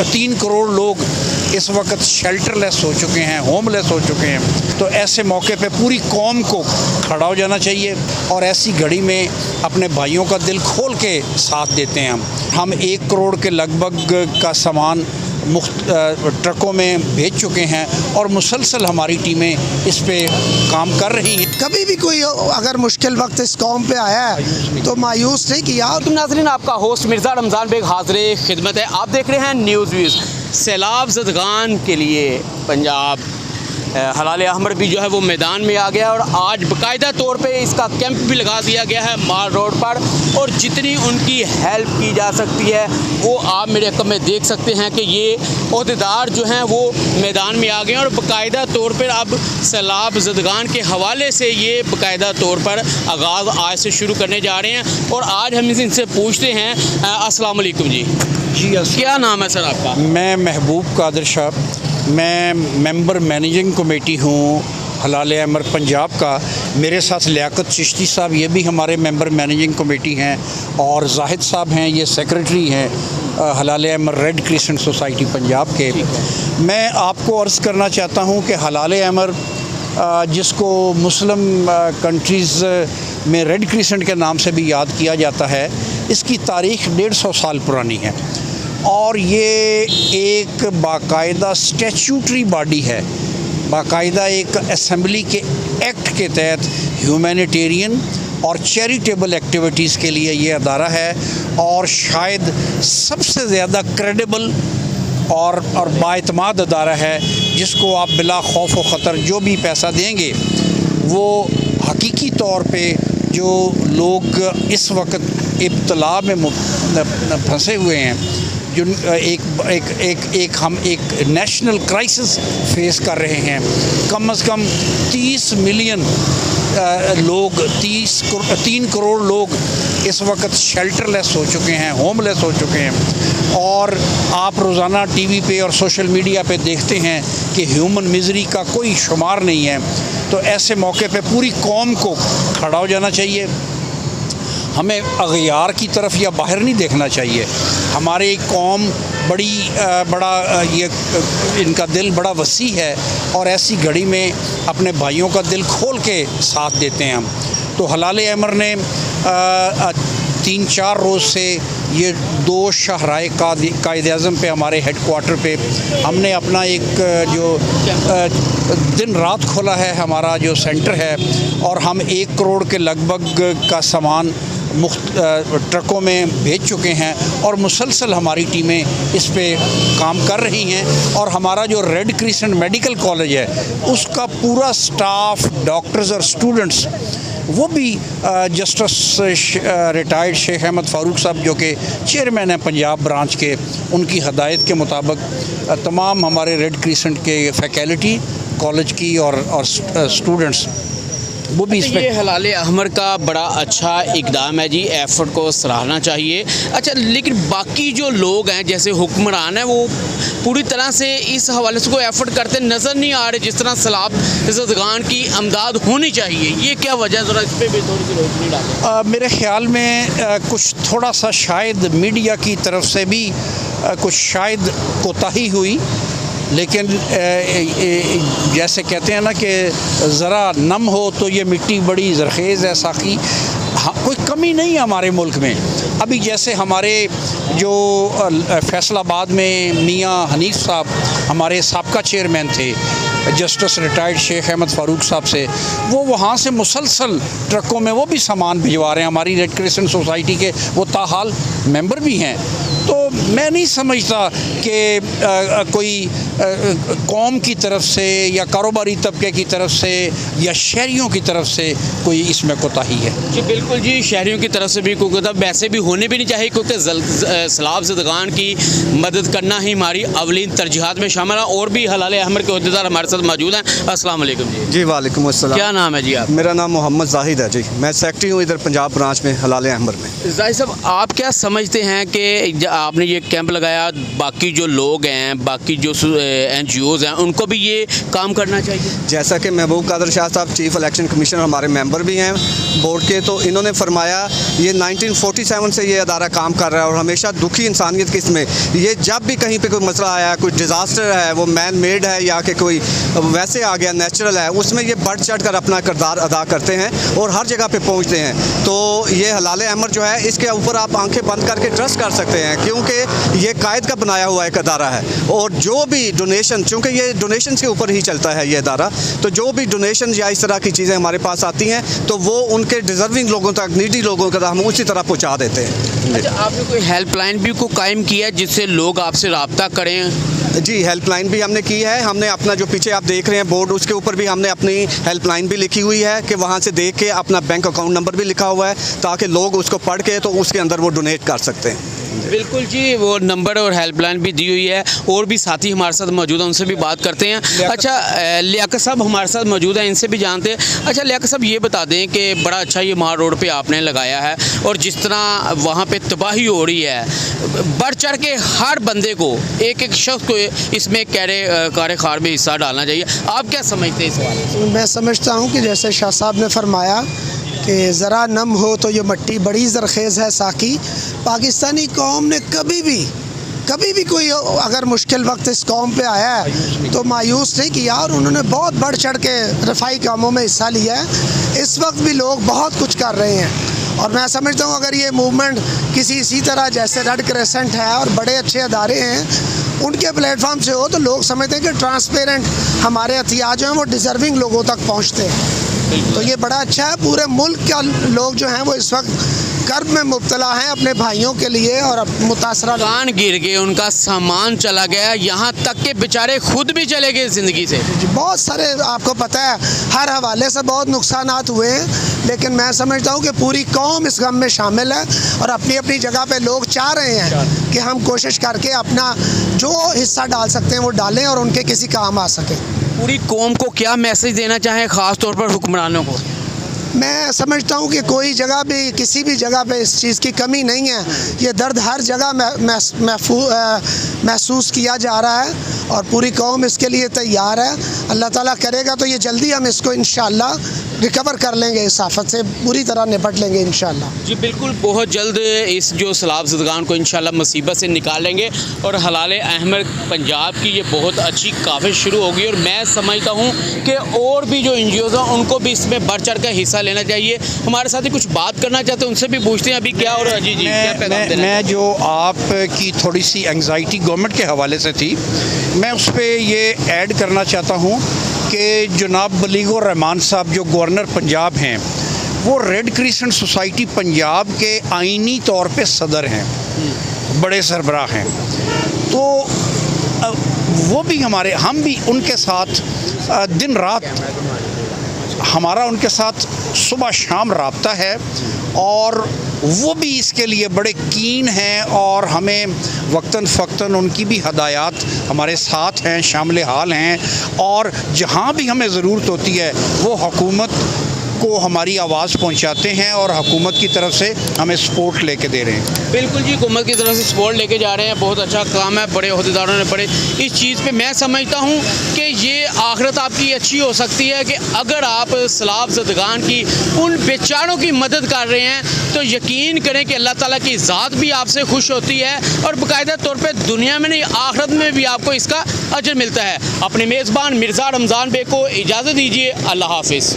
3 करोड़ लोग इस वक्त शेल्टरलेस हो चुके हैं, होमलेस हो चुके हैं। तो ऐसे मौके पे पूरी कौम को खड़ा हो जाना चाहिए और ऐसी घड़ी में अपने भाइयों का दिल खोल के साथ देते हैं। हम 1 करोड़ के लगभग का सामान ट्रकों में भेज चुके हैं और मुसलसल हमारी टीमें इस पे काम कर रही हैं। कभी भी कोई अगर मुश्किल वक्त इस कौम पे आया है तो मायूस नहीं किया। तुम नाज़रीन, आपका होस्ट मिर्ज़ा रमज़ान बेग हाज़िर खिदमत है। आप देख रहे हैं न्यूज़ व्यूज़। सैलाब ज़दगान के लिए पंजाब हलाल अहमर भी जो है वो मैदान में आ गया और आज बाकायदा तौर पे इसका कैंप भी लगा दिया गया है माल रोड पर और जितनी उनकी हेल्प की जा सकती है वो आप मेरे अकब में देख सकते हैं कि ये ओहदेदार जो हैं वो मैदान में आ गए हैं और बाकायदा तौर पर अब सैलाब ज़दगान के हवाले से ये बाकायदा तौर पर आगाज़ आज से शुरू करने जा रहे हैं। और आज हम इनसे पूछते हैं, अस्सलाम वालेकुम जी। क्या नाम है सर आपका? मैं महबूब कादिर शाह, मैं मेंबर मैनेजिंग कमेटी हूँ हलाल अहमर पंजाब का। मेरे साथ लियाकत चिश्ती साहब, ये भी हमारे मेंबर मैनेजिंग कमेटी हैं, और जाहिद साहब हैं, ये सेक्रेटरी हैं हलाल Ahmar red crescent society Punjab के। मैं आपको अर्ज़ करना चाहता हूँ कि हलाल अहमर जिसको मुस्लिम कंट्रीज़ में रेड क्रिसेंट के नाम से भी याद किया जाता है, इसकी तारीख़ 150 साल पुरानी है और ये एक बाकायदा स्टैचूटरी बॉडी है, बाकायदा एक असेंबली के एक्ट के तहत ह्यूमैनिटेरियन और चैरिटेबल एक्टिविटीज़ के लिए ये अदारा है और शायद सबसे ज़्यादा क्रेडिबल और बाएतमाद अदारा है जिसको आप बिला खौफ व ख़तर जो भी पैसा देंगे वो हकीकी तौर पे जो लोग इस वक्त इब्तला में फंसे हुए हैं, जो हम एक नेशनल क्राइसिस फेस कर रहे हैं। कम से कम 30 मिलियन लोग, 3 करोड़ लोग इस वक्त शेल्टरलेस हो चुके हैं, होमलेस हो चुके हैं। और आप रोज़ाना टीवी पे और सोशल मीडिया पे देखते हैं कि ह्यूमन मिज़री का कोई शुमार नहीं है। तो ऐसे मौके पे पूरी कौम को खड़ा हो जाना चाहिए। हमें अगयार की तरफ या बाहर नहीं देखना चाहिए। हमारी कौम बड़ा ये इनका दिल बड़ा वसी है और ऐसी घड़ी में अपने भाइयों का दिल खोल के साथ देते हैं हम। तो हलाल अहमर ने 3-4 रोज़ से ये 2 शाहराए कायद-ए-आज़म पे हमारे हेडक्वार्टर पे हमने अपना एक जो दिन रात खोला है, हमारा जो सेंटर है, और हम 1 करोड़ के लगभग का सामान ट्रकों में भेज चुके हैं और मुसलसल हमारी टीमें इस पे काम कर रही हैं। और हमारा जो रेड क्रिसेंट मेडिकल कॉलेज है उसका पूरा स्टाफ, डॉक्टर्स और स्टूडेंट्स, वो भी जस्टिस रिटायर्ड शेख अहमद फ़ारूक साहब जो कि चेयरमैन हैं पंजाब ब्रांच के, उनकी हदायत के मुताबिक तमाम हमारे रेड क्रिसेंट के फैकल्टी कॉलेज की और स्टूडेंट्स वो भी इसमें। ये हलाल अहमर का बड़ा अच्छा इक़दाम है जी, एफ़र्ट को सराहना चाहिए। अच्छा, लेकिन बाकी जो लोग हैं जैसे हुक्मरान हैं वो पूरी तरह से इस हवाले से कोई एफ़र्ट करते नज़र नहीं आ रहे जिस तरह सैलाब ज़दगान की अमदाद होनी चाहिए। ये क्या वजह, ज़रा इस पर भी थोड़ी सी रोशनी डालें। मेरे ख़्याल में कुछ थोड़ा सा शायद मीडिया की तरफ से भी कुछ शायद कोताही हुई, लेकिन जैसे कहते हैं ना कि ज़रा नम हो तो ये मिट्टी बड़ी ज़रखेज़ है साक़ी। हाँ, कोई कमी नहीं है हमारे मुल्क में। अभी जैसे हमारे जो फैसलाबाद में मियाँ हनीफ साहब हमारे साबका चेयरमैन थे, जस्टिस रिटायर्ड शेख अहमद फ़ारूक साहब से, वो वहाँ से मुसलसल ट्रकों में वो भी सामान भिजवा रहे हैं। हमारी रेड क्रिसेंट सोसाइटी के वो ताहाल मेंबर भी हैं। तो मैं नहीं समझता कि कोई कौम की तरफ से या कारोबारी तबके की तरफ से या शहरियों की तरफ से कोई इसमें कोताही है। जी बिल्कुल जी, शहरियों की तरफ से भी कोई कोताही वैसे भी होने भी नहीं चाहिए, क्योंकि सैलाब ज़दगान की मदद करना ही हमारी अवलीन तरजीहात में शामिल है। और भी हलाल अहमर के अहदेदार हमारे साथ मौजूद हैं। अस्सलाम वालेकुम जी। जी वालेकुम अस्सलाम। क्या नाम है जी आप? मेरा नाम मोहम्मद जाहिद है जी, मैं सेक्रेटरी हूँ इधर पंजाब ब्रांच में हलाल अहमर में। जाहिद साहब, आप क्या समझते हैं कि आपने ये ये कैंप लगाया, बाकी जो लोग हैं, बाकी जो NGOs हैं, उनको भी ये काम करना चाहिए? जैसा कि महबूब कादर शाह साहब चीफ इलेक्शन कमीशनर हमारे मेंबर भी हैं बोर्ड के, तो इन्होंने फरमाया ये 1947 से ये अदारा काम कर रहा है और हमेशा दुखी इंसानियत की इसमें ये जब भी कहीं पे कोई मसला आया, कोई डिज़ास्टर है, वो मैन मेड है या कि कोई वैसे आ गया नेचुरल है, उसमें ये बढ़ चढ़ कर अपना किरदार अदा करते हैं और हर जगह पे पहुंचते हैं। तो ये हलाल अमर जो है इसके ऊपर आप आंखें बंद करके ट्रस्ट कर सकते हैं, क्योंकि ये कायद का बनाया हुआ एक अदारा है और जो भी डोनेशन, चूँकि ये डोनेशन के ऊपर ही चलता है ये अदारा, तो जो भी डोनेशन या इस तरह की चीज़ें हमारे पास आती हैं तो वो उनके डिज़र्विंग लोगों तक, नीडी लोगों तक हम उसी तरह पहुँचा देते हैं। अच्छा, आपने कोई हेल्पलाइन भी को कायम किया जिससे लोग आपसे रब्ता करें? जी, हेल्पलाइन भी हमने की है। हमने अपना जो पीछे आप देख रहे हैं बोर्ड, उसके ऊपर भी हमने अपनी हेल्पलाइन भी लिखी हुई है कि वहाँ से देख के अपना बैंक अकाउंट नंबर भी लिखा हुआ है ताकि लोग उसको पढ़ के तो उसके अंदर वो डोनेट कर सकते हैं। बिल्कुल जी, वो नंबर और हेल्पलाइन भी दी हुई है। और भी साथी हमारे साथ मौजूद हैं, उनसे भी बात करते हैं। अच्छा, लियाकत साहब हमारे साथ मौजूद हैं, इनसे भी जानते हैं। अच्छा लियाकत साहब, ये बता दें कि बड़ा अच्छा ये मार रोड पे आपने लगाया है और जिस तरह वहाँ पे तबाही हो रही है, बढ़ चढ़ के हर बंदे को, एक एक शख्स को इसमें कार खार में हिस्सा डालना चाहिए। आप क्या समझते हैं इस बारे में? मैं समझता हूँ कि जैसे शाह साहब ने फरमाया कि ज़रा नम हो तो ये मट्टी बड़ी ज़रखेज़ है साकी। पाकिस्तानी कौम ने कभी भी कोई अगर मुश्किल वक्त इस कौम पे आया है तो मायूस नहीं किया और उन्होंने बहुत बढ़ चढ़ के रफ़ाई कामों में हिस्सा लिया है। इस वक्त भी लोग बहुत कुछ कर रहे हैं और मैं समझता हूँ अगर ये मूवमेंट किसी इसी तरह जैसे रेड क्रेसेंट है और बड़े अच्छे अदारे हैं उनके प्लेटफॉर्म से हो तो लोग समझते हैं कि ट्रांसपेरेंट हमारे हथियार जो हैं वो डिज़र्विंग लोगों तक पहुँचते हैं। तो ये बड़ा अच्छा है। पूरे मुल्क का लोग जो हैं वो इस वक्त कर्ब में मुब्तला हैं अपने भाइयों के लिए और मुतासरा कान गिर गए, उनका सामान चला गया, यहाँ तक के बेचारे खुद भी चले गए ज़िंदगी से। बहुत सारे आपको पता है हर हवाले से बहुत नुकसानात हुए हैं, लेकिन मैं समझता हूँ कि पूरी कौम इस गम में शामिल है और अपनी अपनी जगह पे लोग चाह रहे हैं कि हम कोशिश करके अपना जो हिस्सा डाल सकते हैं वो डालें और उनके किसी काम आ सकें। पूरी कौम को क्या मैसेज देना चाहें, ख़ास तौर पर हुक्मरानों को? मैं समझता हूँ कि कोई जगह भी, किसी भी जगह पे इस चीज़ की कमी नहीं है। ये दर्द हर जगह महसूस किया जा रहा है और पूरी कौम इसके लिए तैयार है। अल्लाह ताला करेगा तो ये जल्दी हम इसको इंशाअल्लाह रिकवर कर लेंगे, इस आफत से पूरी तरह निपट लेंगे इंशाअल्लाह। जी बिल्कुल, बहुत जल्द इस जो सैलाब ज़दगान को इंशाअल्लाह मुसीबत से निकालेंगे और हलाल अहमर पंजाब की ये बहुत अच्छी काफ़िश शुरू होगी और मैं समझता हूँ कि और भी जो NGOs हैं उनको भी इसमें बढ़ चढ़ कर हिस्सा लेना चाहिए। हमारे साथ ही कुछ बात करना चाहते हैं, उनसे भी पूछते हैं अभी क्या। और जी क्या पैगाम देना? मैं जो आपकी थोड़ी सी एंग्जाइटी गवर्नमेंट के हवाले से थी, मैं उस पर ये ऐड करना चाहता हूँ कि जनाब बलीगुर रहमान साहब जो गवर्नर पंजाब हैं, वो रेड क्रिसेंट सोसाइटी पंजाब के आइनी तौर पे सदर हैं, बड़े सरबराह हैं। तो वो भी हम भी उनके साथ दिन रात हमारा उनके साथ सुबह शाम राब्ता है और वो भी इसके लिए बड़े कीन हैं और हमें वक्तन फ़क्तन उनकी भी हदायत हमारे साथ हैं, शामिल हाल हैं और जहाँ भी हमें ज़रूरत होती है वो हुकूमत को हमारी आवाज़ पहुंचाते हैं और हुकूमत की तरफ से हमें सपोर्ट लेके दे रहे हैं। बिल्कुल जी, हुकूमत की तरफ से सपोर्ट लेके जा रहे हैं, बहुत अच्छा काम है, बड़े अहदेदारों ने बड़े इस चीज़ पे। मैं समझता हूँ कि ये आखिरत आपकी अच्छी हो सकती है कि अगर आप सैलाब ज़दगान की उन बेचारों की मदद कर रहे हैं तो यकीन करें कि अल्लाह ताला की ज़ात भी आपसे खुश होती है और बाकायदा तौर पर दुनिया में नहीं आखिरत में भी आपको इसका अजर मिलता है। अपने मेज़बान मिर्ज़ा रमज़ान बे को इजाज़त दीजिए, अल्लाह हाफिज़।